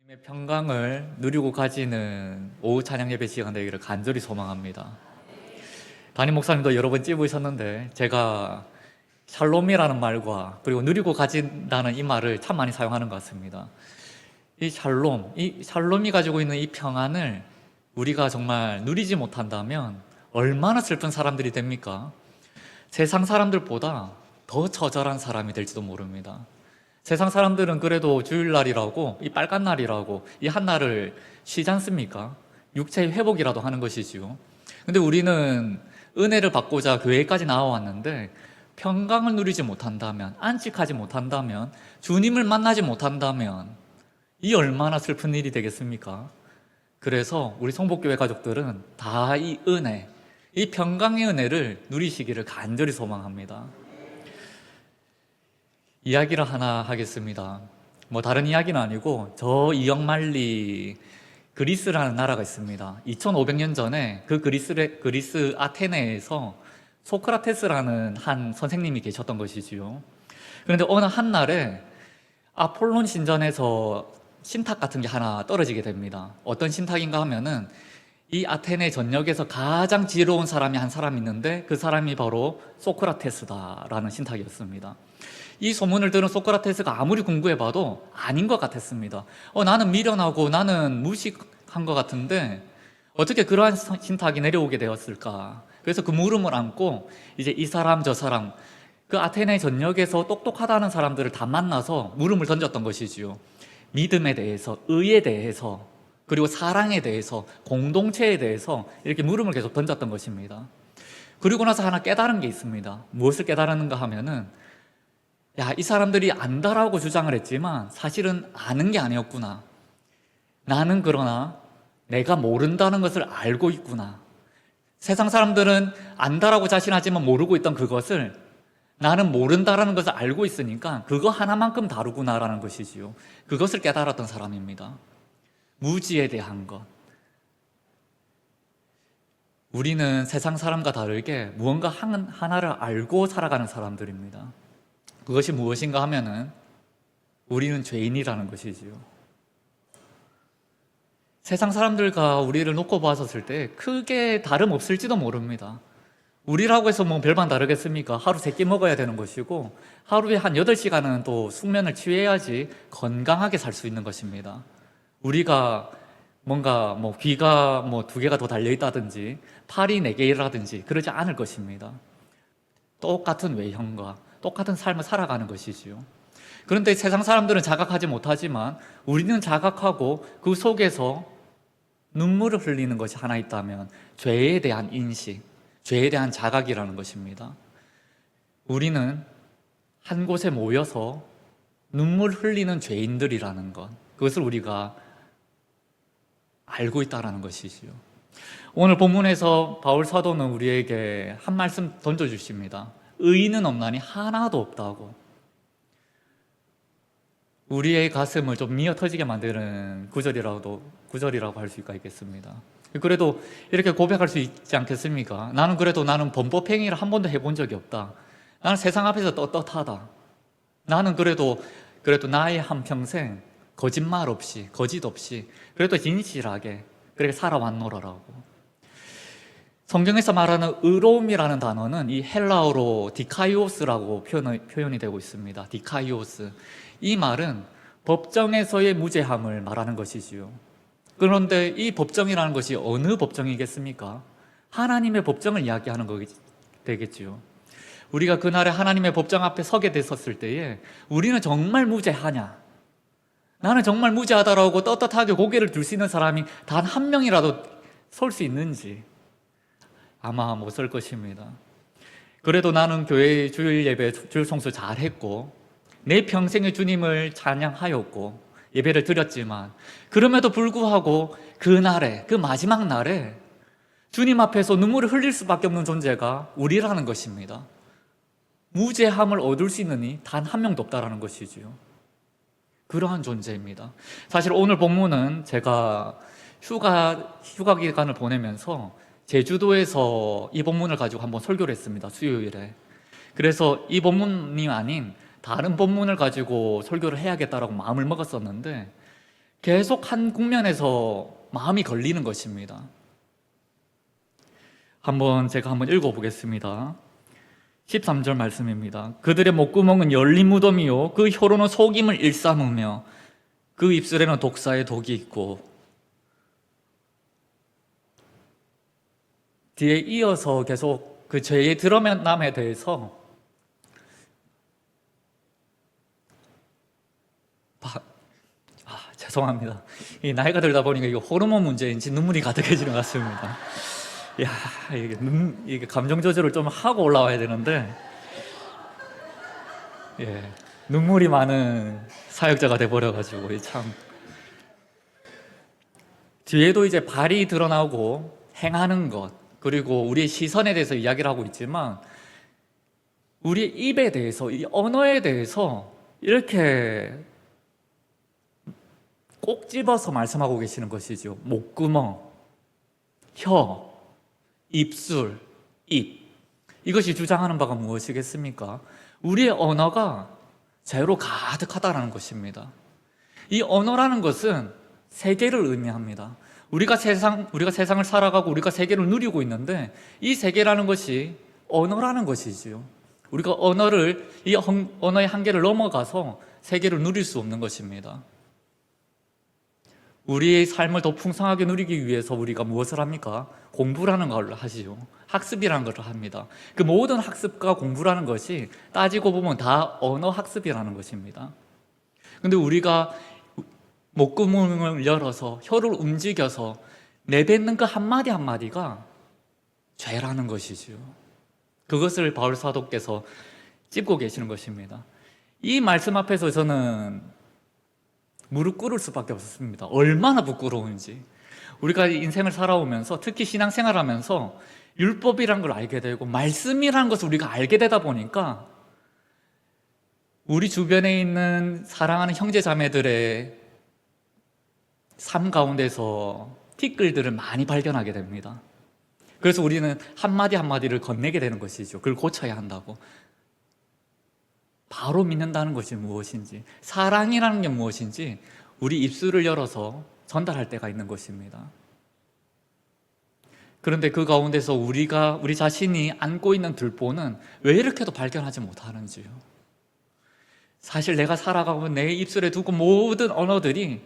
주님의 평강을 누리고 가지는 오후 찬양 예배 시간 되기를 간절히 소망합니다. 담임 목사님도 여러 번 찝으셨는데 제가 샬롬이라는 말과 그리고 누리고 가진다는 이 말을 참 많이 사용하는 것 같습니다. 이 샬롬이 가지고 있는 이 평안을 우리가 정말 누리지 못한다면 얼마나 슬픈 사람들이 됩니까? 세상 사람들보다 더 처절한 사람이 될지도 모릅니다. 세상 사람들은 그래도 주일날이라고, 이 빨간 날이라고 이 한 날을 쉬지 않습니까? 육체의 회복이라도 하는 것이지요. 근데 우리는 은혜를 받고자 교회까지 나와왔는데 평강을 누리지 못한다면, 안식하지 못한다면, 주님을 만나지 못한다면 이 얼마나 슬픈 일이 되겠습니까? 그래서 우리 성복교회 가족들은 다 이 은혜, 이 평강의 은혜를 누리시기를 간절히 소망합니다. 이야기를 하나 하겠습니다. 뭐 다른 이야기는 아니고 저 이역만리 그리스라는 나라가 있습니다. 2500년 전에 그 그리스 아테네에서 소크라테스라는 한 선생님이 계셨던 것이지요. 그런데 어느 한날에 아폴론 신전에서 신탁 같은 게 하나 떨어지게 됩니다. 어떤 신탁인가 하면은 이 아테네 전역에서 가장 지혜로운 사람이 한 사람 있는데 그 사람이 바로 소크라테스다라는 신탁이었습니다. 이 소문을 들은 소크라테스가 아무리 공부해봐도 아닌 것 같았습니다. 나는 미련하고 나는 무식한 것 같은데 어떻게 그러한 신탁이 내려오게 되었을까? 그래서 그 물음을 안고 이제 이 사람 저 사람 그 아테네 전역에서 똑똑하다는 사람들을 다 만나서 물음을 던졌던 것이지요. 믿음에 대해서, 의에 대해서, 그리고 사랑에 대해서, 공동체에 대해서 이렇게 물음을 계속 던졌던 것입니다. 그리고 나서 하나 깨달은 게 있습니다. 무엇을 깨달았는가 하면은 이 사람들이 안다라고 주장을 했지만 사실은 아는 게 아니었구나. 나는 그러나 내가 모른다는 것을 알고 있구나. 세상 사람들은 안다라고 자신하지만 모르고 있던 그것을 나는 모른다라는 것을 알고 있으니까 그거 하나만큼 다르구나라는 것이지요. 그것을 깨달았던 사람입니다. 무지에 대한 것. 우리는 세상 사람과 다르게 무언가 하나를 알고 살아가는 사람들입니다. 그것이 무엇인가 하면은 우리는 죄인이라는 것이지요. 세상 사람들과 우리를 놓고 봤었을 때 크게 다름없을지도 모릅니다. 우리라고 해서 뭐 별반 다르겠습니까? 하루 3끼 먹어야 되는 것이고 하루에 한 8시간은 또 숙면을 취해야지 건강하게 살 수 있는 것입니다. 우리가 뭔가 뭐 귀가 뭐 2개가 더 달려있다든지 팔이 4개라든지 그러지 않을 것입니다. 똑같은 외형과 똑같은 삶을 살아가는 것이지요. 그런데 세상 사람들은 자각하지 못하지만 우리는 자각하고 그 속에서 눈물을 흘리는 것이 하나 있다면 죄에 대한 인식, 죄에 대한 자각이라는 것입니다. 우리는 한 곳에 모여서 눈물 흘리는 죄인들이라는 것, 그것을 우리가 알고 있다는 것이지요. 오늘 본문에서 바울 사도는 우리에게 한 말씀 던져주십니다. 의인은 없나니 하나도 없다고. 우리의 가슴을 좀 미어 터지게 만드는 구절이라고 할 수가 있겠습니다. 그래도 이렇게 고백할 수 있지 않겠습니까? 나는 범법행위를 한 번도 해본 적이 없다. 나는 세상 앞에서 떳떳하다. 나는 그래도 나의 한평생 거짓말 없이, 거짓 없이, 그래도 진실하게 그렇게 살아왔노라라고. 성경에서 말하는 의로움이라는 단어는 이 헬라어로 디카이오스라고 표현이 되고 있습니다. 디카이오스. 이 말은 법정에서의 무죄함을 말하는 것이지요. 그런데 이 법정이라는 것이 어느 법정이겠습니까? 하나님의 법정을 이야기하는 되겠지요. 우리가 그날에 하나님의 법정 앞에 서게 됐었을 때에 우리는 정말 무죄하냐? 나는 정말 무죄하다라고 떳떳하게 고개를 들 수 있는 사람이 단 한 명이라도 설 수 있는지 아마 못 설 것입니다. 그래도 나는 교회 주일 예배 주일 성수 잘했고 내 평생의 주님을 찬양하였고 예배를 드렸지만 그럼에도 불구하고 그날에, 그 마지막 날에 주님 앞에서 눈물을 흘릴 수밖에 없는 존재가 우리라는 것입니다. 무죄함을 얻을 수 있는 이 단 한 명도 없다라는 것이지요. 그러한 존재입니다. 사실 오늘 본문은 제가 휴가 기간을 보내면서 제주도에서 이 본문을 가지고 한번 설교를 했습니다. 수요일에. 그래서 이 본문이 아닌 다른 본문을 가지고 설교를 해야겠다라고 마음을 먹었었는데 계속 한 국면에서 마음이 걸리는 것입니다. 제가 한번 읽어보겠습니다. 13절 말씀입니다. 그들의 목구멍은 열린 무덤이요 그 혀로는 속임을 일삼으며 그 입술에는 독사의 독이 있고, 뒤에 이어서 계속 그 죄의 드러남에 대해서 죄송합니다. 이 나이가 들다 보니까 이거 호르몬 문제인지 눈물이 가득해지는 것 같습니다. 야, 이게 감정 조절을 좀 하고 올라와야 되는데, 눈물이 많은 사역자가 돼버려가지고 참. 뒤에도 이제 발이 드러나고 행하는 것, 그리고 우리의 시선에 대해서 이야기를 하고 있지만, 우리의 입에 대해서, 이 언어에 대해서 이렇게 꼭 집어서 말씀하고 계시는 것이죠. 목구멍, 혀, 입술, 입. 이것이 주장하는 바가 무엇이겠습니까? 우리의 언어가 죄로 가득하다는 것입니다. 이 언어라는 것은 세계를 의미합니다. 우리가 세상을 살아가고 우리가 세계를 누리고 있는데, 이 세계라는 것이 언어라는 것이지요. 우리가 이 언어의 한계를 넘어가서 세계를 누릴 수 없는 것입니다. 우리의 삶을 더 풍성하게 누리기 위해서 우리가 무엇을 합니까? 공부라는 걸 하지요. 학습이라는 걸 합니다. 그 모든 학습과 공부라는 것이 따지고 보면 다 언어 학습이라는 것입니다. 근데 우리가 목구멍을 열어서 혀를 움직여서 내뱉는 그 한마디 한마디가 죄라는 것이지요. 그것을 바울 사도께서 짚고 계시는 것입니다. 이 말씀 앞에서 저는 무릎 꿇을 수밖에 없었습니다. 얼마나 부끄러운지. 우리가 인생을 살아오면서, 특히 신앙생활 하면서 율법이란 걸 알게 되고 말씀이라는 것을 우리가 알게 되다 보니까 우리 주변에 있는 사랑하는 형제 자매들의 삶 가운데서 티끌들을 많이 발견하게 됩니다. 그래서 우리는 한마디 한마디를 건네게 되는 것이죠. 그걸 고쳐야 한다고. 바로 믿는다는 것이 무엇인지, 사랑이라는 게 무엇인지 우리 입술을 열어서 전달할 때가 있는 것입니다. 그런데 그 가운데서 우리 자신이 안고 있는 들보는 왜 이렇게도 발견하지 못하는지요. 사실 내가 살아가고 내 입술에 두고 모든 언어들이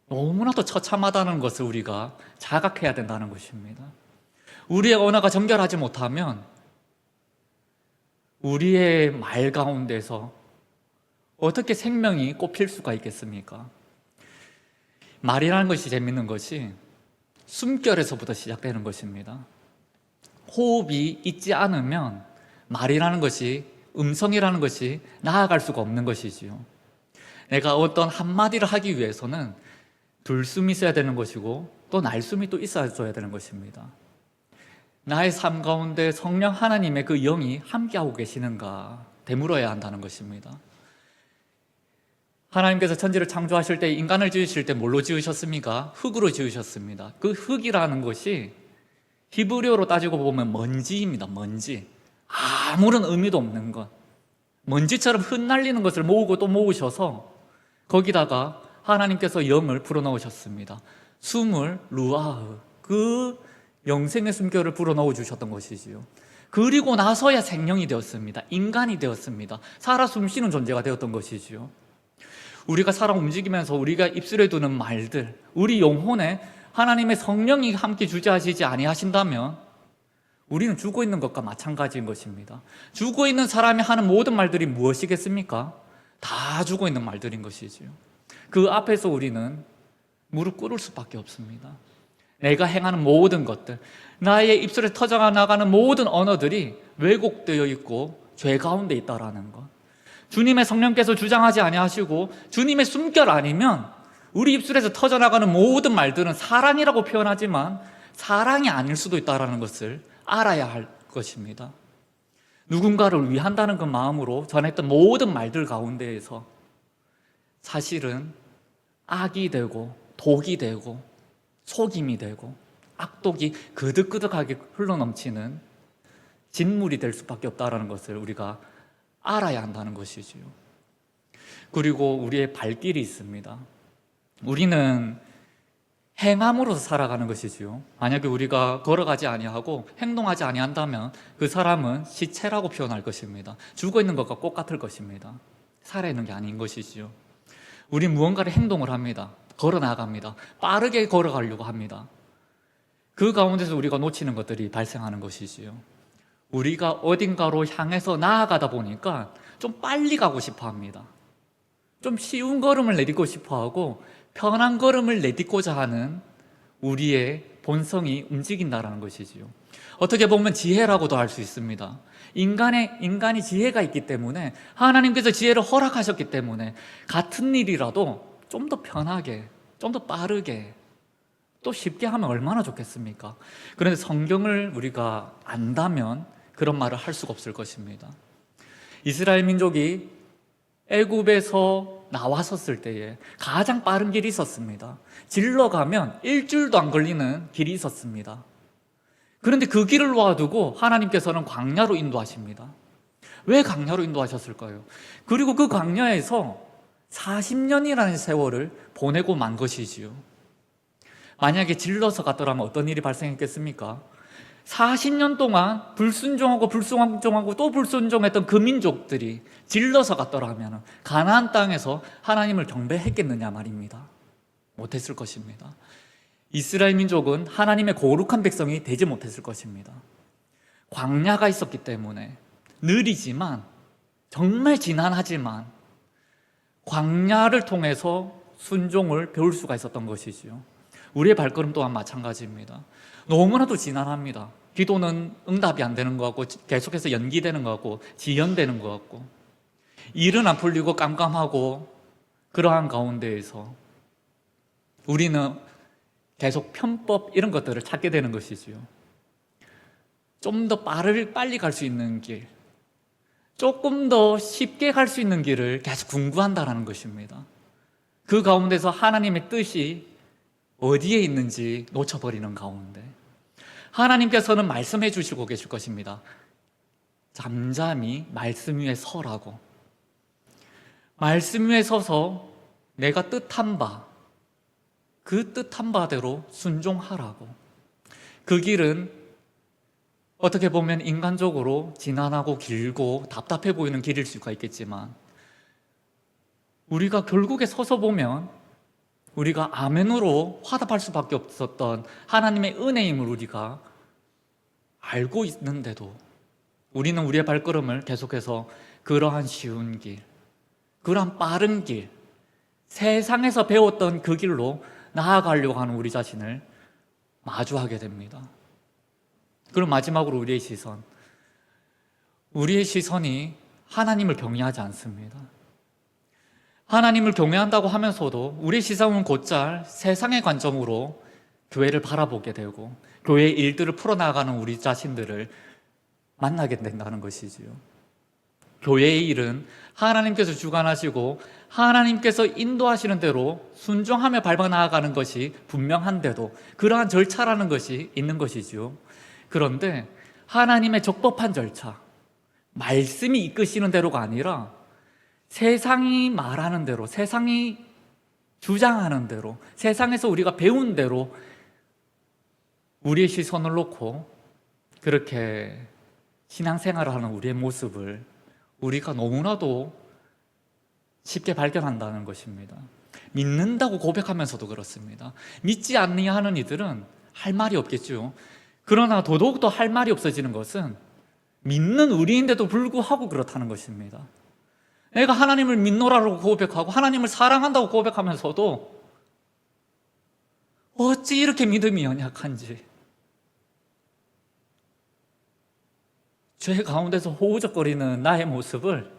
너무나도 처참하다는 것을 우리가 자각해야 된다는 것입니다. 우리의 언어가 정결하지 못하면 우리의 말 가운데서 어떻게 생명이 꽃필 수가 있겠습니까? 말이라는 것이 재밌는 것이 숨결에서부터 시작되는 것입니다. 호흡이 있지 않으면 말이라는 것이, 음성이라는 것이 나아갈 수가 없는 것이지요. 내가 어떤 한마디를 하기 위해서는 들숨이 있어야 되는 것이고 또 날숨이 또 있어야 되는 것입니다. 나의 삶 가운데 성령 하나님의 그 영이 함께하고 계시는가 되물어야 한다는 것입니다. 하나님께서 천지를 창조하실 때, 인간을 지으실 때 뭘로 지으셨습니까? 흙으로 지으셨습니다. 그 흙이라는 것이 히브리어로 따지고 보면 먼지입니다. 먼지. 아무런 의미도 없는 것. 먼지처럼 흩날리는 것을 모으고 또 모으셔서 거기다가 하나님께서 영을 불어넣으셨습니다. 숨을 루아흐, 그 영생의 숨결을 불어넣어 주셨던 것이지요. 그리고 나서야 생명이 되었습니다. 인간이 되었습니다. 살아 숨쉬는 존재가 되었던 것이지요. 우리가 살아 움직이면서 우리가 입술에 두는 말들, 우리 영혼에 하나님의 성령이 함께 주재하시지 아니하신다면 우리는 죽어 있는 것과 마찬가지인 것입니다. 죽어 있는 사람이 하는 모든 말들이 무엇이겠습니까? 다 죽어 있는 말들인 것이지요. 그 앞에서 우리는 무릎 꿇을 수밖에 없습니다. 내가 행하는 모든 것들, 나의 입술에 터져나가는 모든 언어들이 왜곡되어 있고 죄 가운데 있다라는 것. 주님의 성령께서 주장하지 아니하시고 주님의 숨결 아니면 우리 입술에서 터져나가는 모든 말들은 사랑이라고 표현하지만 사랑이 아닐 수도 있다는 것을 알아야 할 것입니다. 누군가를 위한다는 그 마음으로 전했던 모든 말들 가운데에서 사실은 악이 되고 독이 되고 속임이 되고 악독이 그득그득하게 흘러넘치는 진물이 될 수밖에 없다는 것을 우리가 알아야 한다는 것이지요. 그리고 우리의 발길이 있습니다. 우리는 행함으로서 살아가는 것이지요. 만약에 우리가 걸어가지 아니하고 행동하지 아니한다면 그 사람은 시체라고 표현할 것입니다. 죽어 있는 것과 똑같을 것입니다. 살아있는 게 아닌 것이지요. 우리 무언가를 행동을 합니다. 걸어 나갑니다. 빠르게 걸어가려고 합니다. 그 가운데서 우리가 놓치는 것들이 발생하는 것이지요. 우리가 어딘가로 향해서 나아가다 보니까 좀 빨리 가고 싶어 합니다. 좀 쉬운 걸음을 내딛고 싶어 하고 편한 걸음을 내딛고자 하는 우리의 본성이 움직인다는 것이지요. 어떻게 보면 지혜라고도 할 수 있습니다. 인간이 지혜가 있기 때문에, 하나님께서 지혜를 허락하셨기 때문에 같은 일이라도 좀 더 편하게, 좀 더 빠르게, 또 쉽게 하면 얼마나 좋겠습니까? 그런데 성경을 우리가 안다면 그런 말을 할 수가 없을 것입니다. 이스라엘 민족이 애굽에서 나왔었을 때에 가장 빠른 길이 있었습니다. 질러가면 일주일도 안 걸리는 길이 있었습니다. 그런데 그 길을 놓아두고 하나님께서는 광야로 인도하십니다. 왜 광야로 인도하셨을까요? 그리고 그 광야에서 40년이라는 세월을 보내고 만 것이지요. 만약에 질러서 갔더라면 어떤 일이 발생했겠습니까? 40년 동안 불순종하고 불순종하고 또 불순종했던 그 민족들이 질러서 갔더라면 가나안 땅에서 하나님을 경배했겠느냐 말입니다. 못했을 것입니다. 이스라엘 민족은 하나님의 거룩한 백성이 되지 못했을 것입니다. 광야가 있었기 때문에 느리지만, 정말 지난하지만 광야를 통해서 순종을 배울 수가 있었던 것이지요. 우리의 발걸음 또한 마찬가지입니다. 너무나도 지난합니다. 기도는 응답이 안 되는 것 같고, 계속해서 연기되는 것 같고, 지연되는 것 같고, 일은 안 풀리고 깜깜하고, 그러한 가운데에서 우리는 계속 편법 이런 것들을 찾게 되는 것이지요. 좀 더 빨리 갈 수 있는 길, 조금 더 쉽게 갈 수 있는 길을 계속 궁구한다는 것입니다. 그 가운데서 하나님의 뜻이 어디에 있는지 놓쳐버리는 가운데 하나님께서는 말씀해 주시고 계실 것입니다. 잠잠히 말씀 위에 서라고. 말씀 위에 서서 내가 뜻한 바, 그 뜻한 바대로 순종하라고. 그 길은 어떻게 보면 인간적으로 지난하고 길고 답답해 보이는 길일 수가 있겠지만, 우리가 결국에 서서 보면 우리가 아멘으로 화답할 수밖에 없었던 하나님의 은혜임을 우리가 알고 있는데도 우리는 우리의 발걸음을 계속해서 그러한 쉬운 길, 그러한 빠른 길, 세상에서 배웠던 그 길로 나아가려고 하는 우리 자신을 마주하게 됩니다. 그럼 마지막으로 우리의 시선이 하나님을 경외하지 않습니다. 하나님을 경외한다고 하면서도 우리의 시선은 곧잘 세상의 관점으로 교회를 바라보게 되고 교회의 일들을 풀어나가는 우리 자신들을 만나게 된다는 것이지요. 교회의 일은 하나님께서 주관하시고 하나님께서 인도하시는 대로 순종하며 밟아 나아가는 것이 분명한데도 그러한 절차라는 것이 있는 것이지요. 그런데 하나님의 적법한 절차, 말씀이 이끄시는 대로가 아니라 세상이 말하는 대로, 세상이 주장하는 대로, 세상에서 우리가 배운 대로 우리의 시선을 놓고 그렇게 신앙생활을 하는 우리의 모습을 우리가 너무나도 쉽게 발견한다는 것입니다. 믿는다고 고백하면서도 그렇습니다. 믿지 아니하는 이들은 할 말이 없겠죠. 그러나 더더욱 더 할 말이 없어지는 것은 믿는 우리인데도 불구하고 그렇다는 것입니다. 내가 하나님을 믿노라고 고백하고 하나님을 사랑한다고 고백하면서도 어찌 이렇게 믿음이 연약한지, 죄 가운데서 호우적거리는 나의 모습을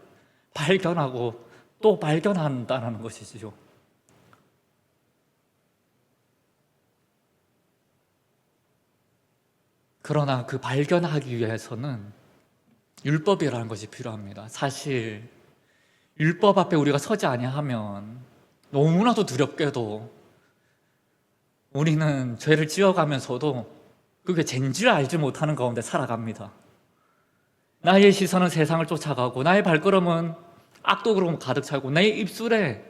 발견하고 또 발견한다는 것이지요. 그러나 그 발견하기 위해서는 율법이라는 것이 필요합니다. 사실 율법 앞에 우리가 서지 아니하면 너무나도 두렵게도 우리는 죄를 지어가면서도 그게 죄인 줄 알지 못하는 가운데 살아갑니다. 나의 시선은 세상을 쫓아가고 나의 발걸음은 악독으로 가득 차고 내 입술에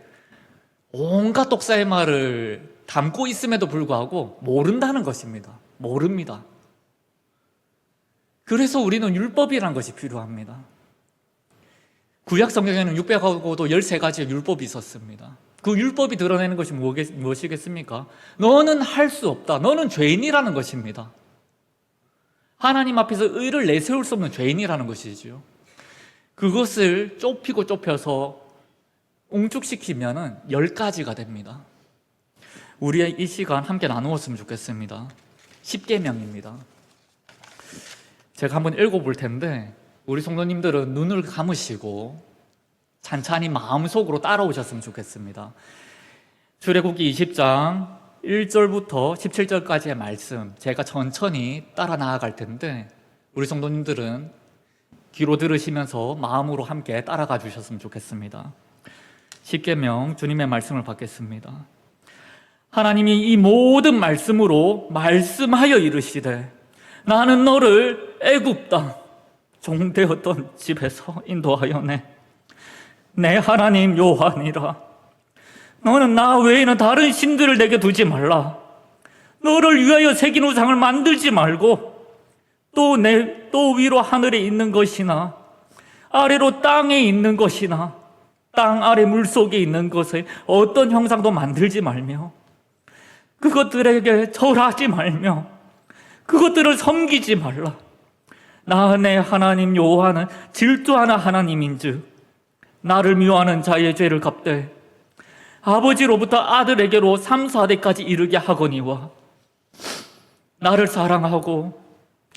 온갖 독사의 말을 담고 있음에도 불구하고 모른다는 것입니다. 모릅니다. 그래서 우리는 율법이라는 것이 필요합니다. 구약 성경에는 600하고도 13가지의 율법이 있었습니다. 그 율법이 드러내는 것이 무엇이겠습니까? 너는 할 수 없다. 너는 죄인이라는 것입니다. 하나님 앞에서 의를 내세울 수 없는 죄인이라는 것이지요. 그것을 좁히고 좁혀서 웅축시키면 10가지가 됩니다. 우리의 이 시간 함께 나누었으면 좋겠습니다. 10계명입니다. 제가 한번 읽어볼 텐데 우리 성도님들은 눈을 감으시고 찬찬히 마음속으로 따라오셨으면 좋겠습니다. 출애굽기 20장 1절부터 17절까지의 말씀, 제가 천천히 따라 나아갈 텐데 우리 성도님들은 귀로 들으시면서 마음으로 함께 따라가 주셨으면 좋겠습니다. 10계명 주님의 말씀을 받겠습니다. 하나님이 이 모든 말씀으로 말씀하여 이르시되 나는 너를 애굽 땅 종되었던 집에서 인도하였네. 내 하나님 여호와니라. 너는 나 외에는 다른 신들을 내게 두지 말라. 너를 위하여 새긴 우상을 만들지 말고 또 위로 하늘에 있는 것이나 아래로 땅에 있는 것이나 땅 아래 물속에 있는 것에 어떤 형상도 만들지 말며 그것들에게 절하지 말며 그것들을 섬기지 말라. 나 내 하나님 여호와는 질투하는 하나님인즉 나를 미워하는 자의 죄를 갚되 아버지로부터 아들에게로 3, 4대까지 이르게 하거니와 나를 사랑하고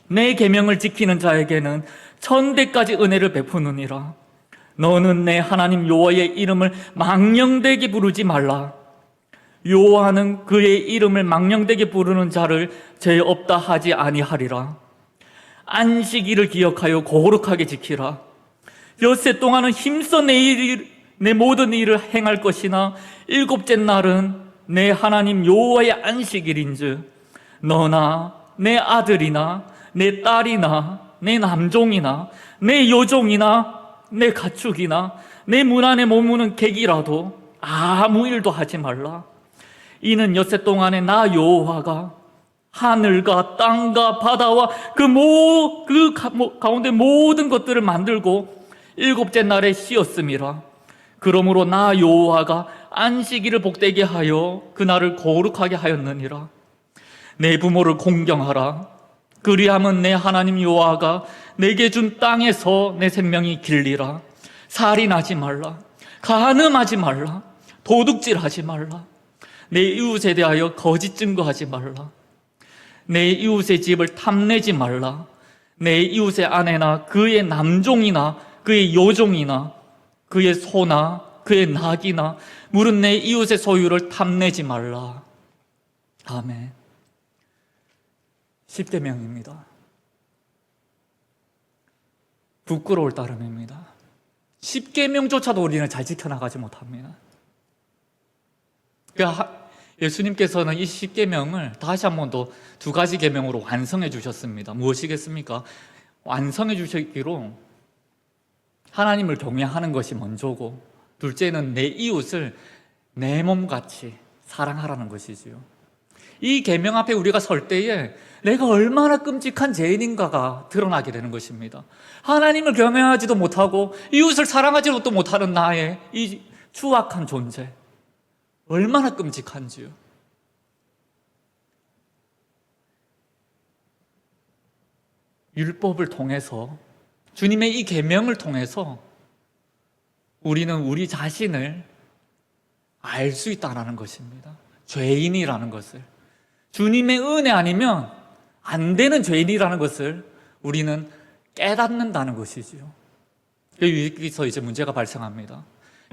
내 계명을 지키는 자에게는 1000대까지 은혜를 베푸느니라. 너는 내 하나님 여호와의 이름을 망령되게 부르지 말라. 여호와는 그의 이름을 망령되게 부르는 자를 죄 없다 하지 아니하리라. 안식일을 기억하여 거룩하게 지키라. 엿새 동안은 힘써 내 모든 일을 행할 것이나 일곱째 날은 내 하나님 여호와의 안식일인즉 너나 내 아들이나 내 딸이나 내 남종이나 내 여종이나 내 가축이나 내 문 안에 머무는 객이라도 아무 일도 하지 말라. 이는 엿새 동안에 나 여호와가 하늘과 땅과 바다와 그 가운데 모든 것들을 만들고 일곱째 날에 쉬었음이라. 그러므로 나 여호와가 안식일을 복되게 하여 그날을 거룩하게 하였느니라. 내 부모를 공경하라. 그리하면 내 하나님 여호와가 내게 준 땅에서 내 생명이 길리라. 살인하지 말라. 간음하지 말라. 도둑질하지 말라. 내 이웃에 대하여 거짓 증거하지 말라. 내 이웃의 집을 탐내지 말라. 내 이웃의 아내나 그의 남종이나 그의 여종이나 그의 소나 그의 낙이나 물은 내 이웃의 소유를 탐내지 말라. 아멘. 10계명입니다. 부끄러울 따름입니다. 10계명조차도 우리는 잘 지켜나가지 못합니다. 예수님께서는 이 10계명을 다시 한 번 더 2가지 계명으로 완성해 주셨습니다. 무엇이겠습니까? 완성해 주셨기로 하나님을 경외하는 것이 먼저고 둘째는 내 이웃을 내 몸같이 사랑하라는 것이지요. 이 계명 앞에 우리가 설 때에 내가 얼마나 끔찍한 죄인인가가 드러나게 되는 것입니다. 하나님을 경외하지도 못하고 이웃을 사랑하지도 못하는 나의 이 추악한 존재, 얼마나 끔찍한지요. 율법을 통해서, 주님의 이 계명을 통해서 우리는 우리 자신을 알 수 있다는 것입니다. 죄인이라는 것을, 주님의 은혜 아니면 안 되는 죄인이라는 것을 우리는 깨닫는다는 것이지요. 여기서 이제 문제가 발생합니다.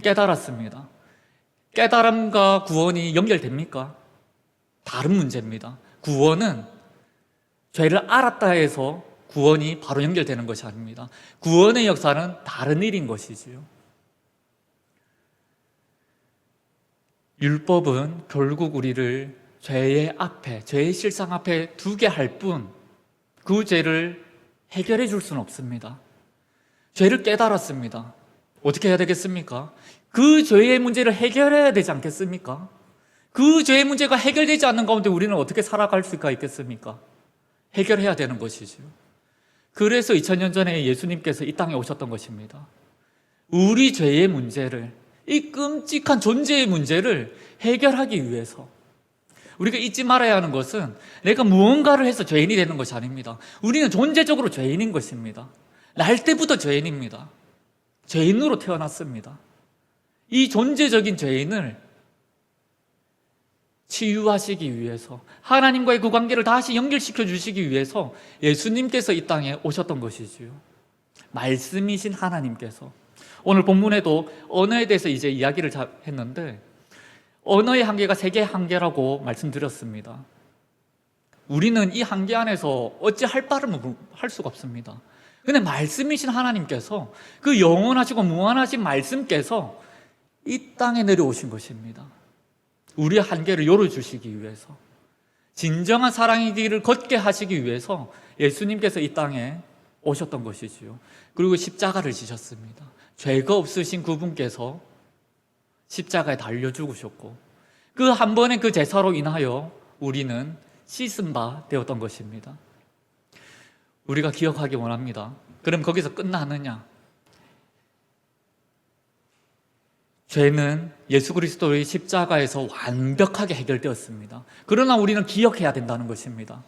깨달았습니다. 깨달음과 구원이 연결됩니까? 다른 문제입니다. 구원은 죄를 알았다 해서 구원이 바로 연결되는 것이 아닙니다. 구원의 역사는 다른 일인 것이지요. 율법은 결국 우리를 죄의 앞에, 죄의 실상 앞에 두게 할 뿐 그 죄를 해결해 줄 수는 없습니다. 죄를 깨달았습니다. 어떻게 해야 되겠습니까? 그 죄의 문제를 해결해야 되지 않겠습니까? 그 죄의 문제가 해결되지 않는 가운데 우리는 어떻게 살아갈 수가 있겠습니까? 해결해야 되는 것이죠. 그래서 2000년 전에 예수님께서 이 땅에 오셨던 것입니다. 우리 죄의 문제를, 이 끔찍한 존재의 문제를 해결하기 위해서. 우리가 잊지 말아야 하는 것은 내가 무언가를 해서 죄인이 되는 것이 아닙니다. 우리는 존재적으로 죄인인 것입니다. 날 때부터 죄인입니다. 죄인으로 태어났습니다. 이 존재적인 죄인을 치유하시기 위해서, 하나님과의 그 관계를 다시 연결시켜 주시기 위해서 예수님께서 이 땅에 오셨던 것이지요. 말씀이신 하나님께서. 오늘 본문에도 언어에 대해서 이제 이야기를 했는데, 언어의 한계가 세계의 한계라고 말씀드렸습니다. 우리는 이 한계 안에서 어찌 할 바를 할 수가 없습니다. 근데 말씀이신 하나님께서, 그 영원하시고 무한하신 말씀께서 이 땅에 내려오신 것입니다. 우리의 한계를 열어주시기 위해서, 진정한 사랑의 길을 걷게 하시기 위해서 예수님께서 이 땅에 오셨던 것이지요. 그리고 십자가를 지셨습니다. 죄가 없으신 그분께서 십자가에 달려 죽으셨고, 그 한 번의 그 제사로 인하여 우리는 씻은 바 되었던 것입니다. 우리가 기억하기 원합니다. 그럼 거기서 끝나느냐? 죄는 예수 그리스도의 십자가에서 완벽하게 해결되었습니다. 그러나 우리는 기억해야 된다는 것입니다.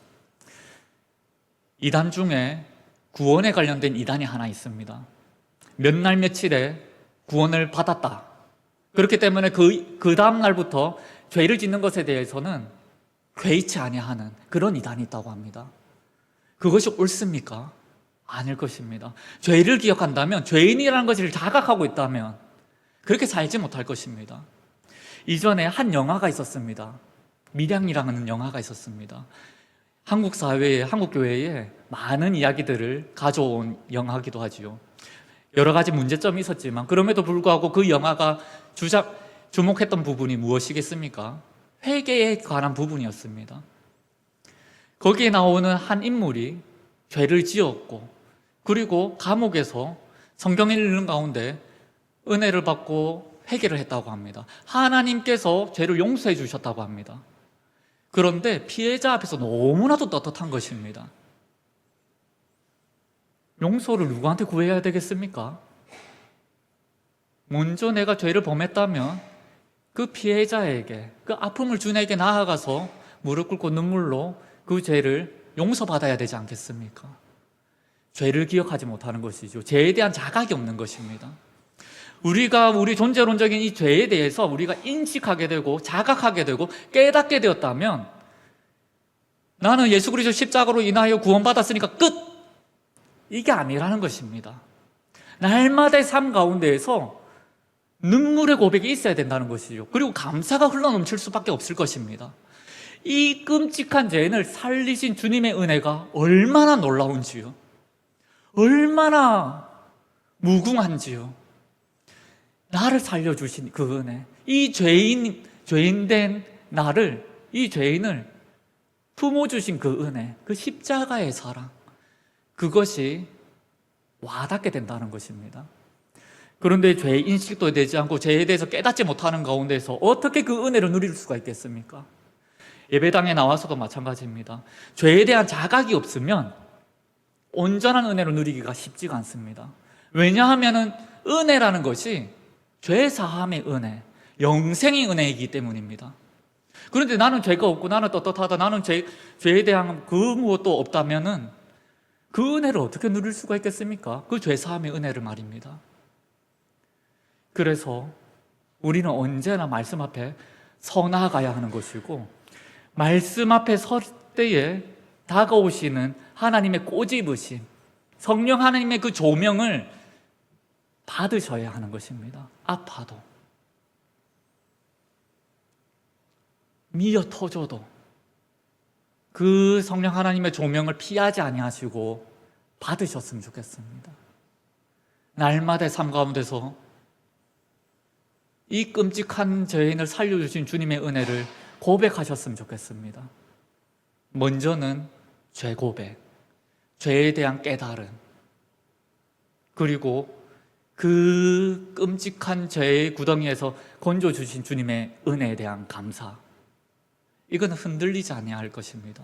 이단 중에 구원에 관련된 이단이 하나 있습니다. 몇 날 며칠에 구원을 받았다. 그렇기 때문에 그 다음 날부터 죄를 짓는 것에 대해서는 괴이치 아니하는 그런 이단이 있다고 합니다. 그것이 옳습니까? 아닐 것입니다. 죄를 기억한다면, 죄인이라는 것을 자각하고 있다면 그렇게 살지 못할 것입니다. 이전에 한 영화가 있었습니다. 밀양이라는 영화가 있었습니다. 한국 사회에, 한국 교회에 많은 이야기들을 가져온 영화이기도 하지요. 여러 가지 문제점이 있었지만 그럼에도 불구하고 그 영화가 주목했던 부분이 무엇이겠습니까? 회개에 관한 부분이었습니다. 거기에 나오는 한 인물이 죄를 지었고, 그리고 감옥에서 성경을 읽는 가운데 은혜를 받고 회개를 했다고 합니다. 하나님께서 죄를 용서해 주셨다고 합니다. 그런데 피해자 앞에서 너무나도 떳떳한 것입니다. 용서를 누구한테 구해야 되겠습니까? 먼저 내가 죄를 범했다면 그 피해자에게, 그 아픔을 준 에게 나아가서 무릎 꿇고 눈물로 그 죄를 용서받아야 되지 않겠습니까? 죄를 기억하지 못하는 것이죠. 죄에 대한 자각이 없는 것입니다. 우리가 우리 존재론적인 이 죄에 대해서 우리가 인식하게 되고 자각하게 되고 깨닫게 되었다면, 나는 예수 그리스도 십자가로 인하여 구원받았으니까 끝! 이게 아니라는 것입니다. 날마다의 삶 가운데에서 눈물의 고백이 있어야 된다는 것이죠. 그리고 감사가 흘러넘칠 수밖에 없을 것입니다. 이 끔찍한 죄인을 살리신 주님의 은혜가 얼마나 놀라운지요, 얼마나 무궁한지요. 나를 살려주신 그 은혜, 이 죄인된 나를, 이 죄인을 품어주신 그 은혜, 그 십자가의 사랑, 그것이 와닿게 된다는 것입니다. 그런데 죄 인식도 되지 않고 죄에 대해서 깨닫지 못하는 가운데서 어떻게 그 은혜를 누릴 수가 있겠습니까? 예배당에 나와서도 마찬가지입니다. 죄에 대한 자각이 없으면 온전한 은혜를 누리기가 쉽지가 않습니다. 왜냐하면 은혜라는 것이 죄 사함의 은혜, 영생의 은혜이기 때문입니다. 그런데 나는 죄가 없고 나는 떳떳하다, 나는 죄에 대한 그 무엇도 없다면은 그 은혜를 어떻게 누릴 수가 있겠습니까? 그 죄 사함의 은혜를 말입니다. 그래서 우리는 언제나 말씀 앞에 서 나아가야 하는 것이고, 말씀 앞에 설 때에 다가오시는 하나님의 꼬집으심, 성령 하나님의 그 조명을 받으셔야 하는 것입니다. 아파도, 미어 터져도 그 성령 하나님의 조명을 피하지 아니하시고 받으셨으면 좋겠습니다. 날마다의 삶 가운데서 이 끔찍한 죄인을 살려주신 주님의 은혜를 고백하셨으면 좋겠습니다. 먼저는 죄 고백, 죄에 대한 깨달음, 그리고 그 끔찍한 죄의 구덩이에서 건져주신 주님의 은혜에 대한 감사, 이거는 흔들리지 아니할 것입니다.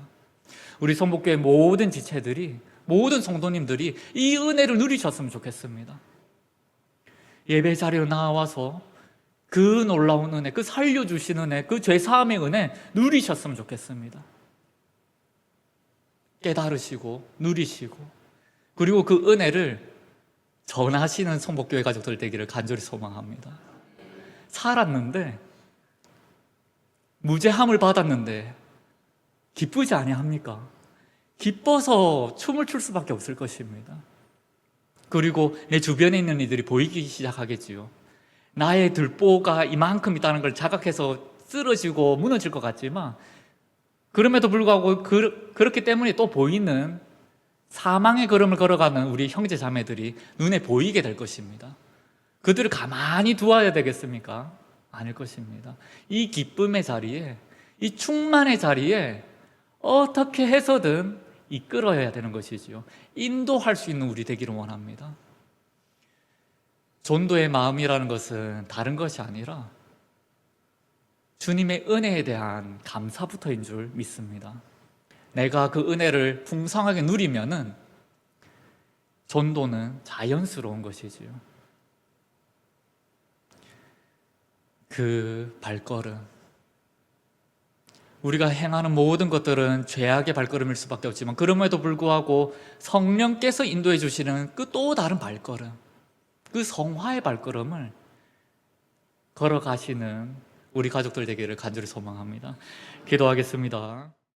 우리 성복교회 모든 지체들이, 모든 성도님들이 이 은혜를 누리셨으면 좋겠습니다. 예배 자리에 나와서 그 놀라운 은혜, 그 살려주신 은혜, 그 죄사함의 은혜 누리셨으면 좋겠습니다. 깨달으시고 누리시고, 그리고 그 은혜를 전하시는 성복교회 가족들 되기를 간절히 소망합니다. 살았는데, 무죄함을 받았는데 기쁘지 아니합니까? 기뻐서 춤을 출 수밖에 없을 것입니다. 그리고 내 주변에 있는 이들이 보이기 시작하겠지요. 나의 들보가 이만큼 있다는 걸 자각해서 쓰러지고 무너질 것 같지만, 그럼에도 불구하고 그렇기 때문에 또 보이는 사망의 걸음을 걸어가는 우리 형제 자매들이 눈에 보이게 될 것입니다. 그들을 가만히 두어야 되겠습니까? 아닐 것입니다. 이 기쁨의 자리에, 이 충만의 자리에 어떻게 해서든 이끌어야 되는 것이지요. 인도할 수 있는 우리 되기를 원합니다. 전도의 마음이라는 것은 다른 것이 아니라 주님의 은혜에 대한 감사부터인 줄 믿습니다. 내가 그 은혜를 풍성하게 누리면은 전도는 자연스러운 것이지요. 그 발걸음, 우리가 행하는 모든 것들은 죄악의 발걸음일 수밖에 없지만, 그럼에도 불구하고 성령께서 인도해 주시는 그 또 다른 발걸음, 그 성화의 발걸음을 걸어가시는 우리 가족들 되기를 간절히 소망합니다. 기도하겠습니다.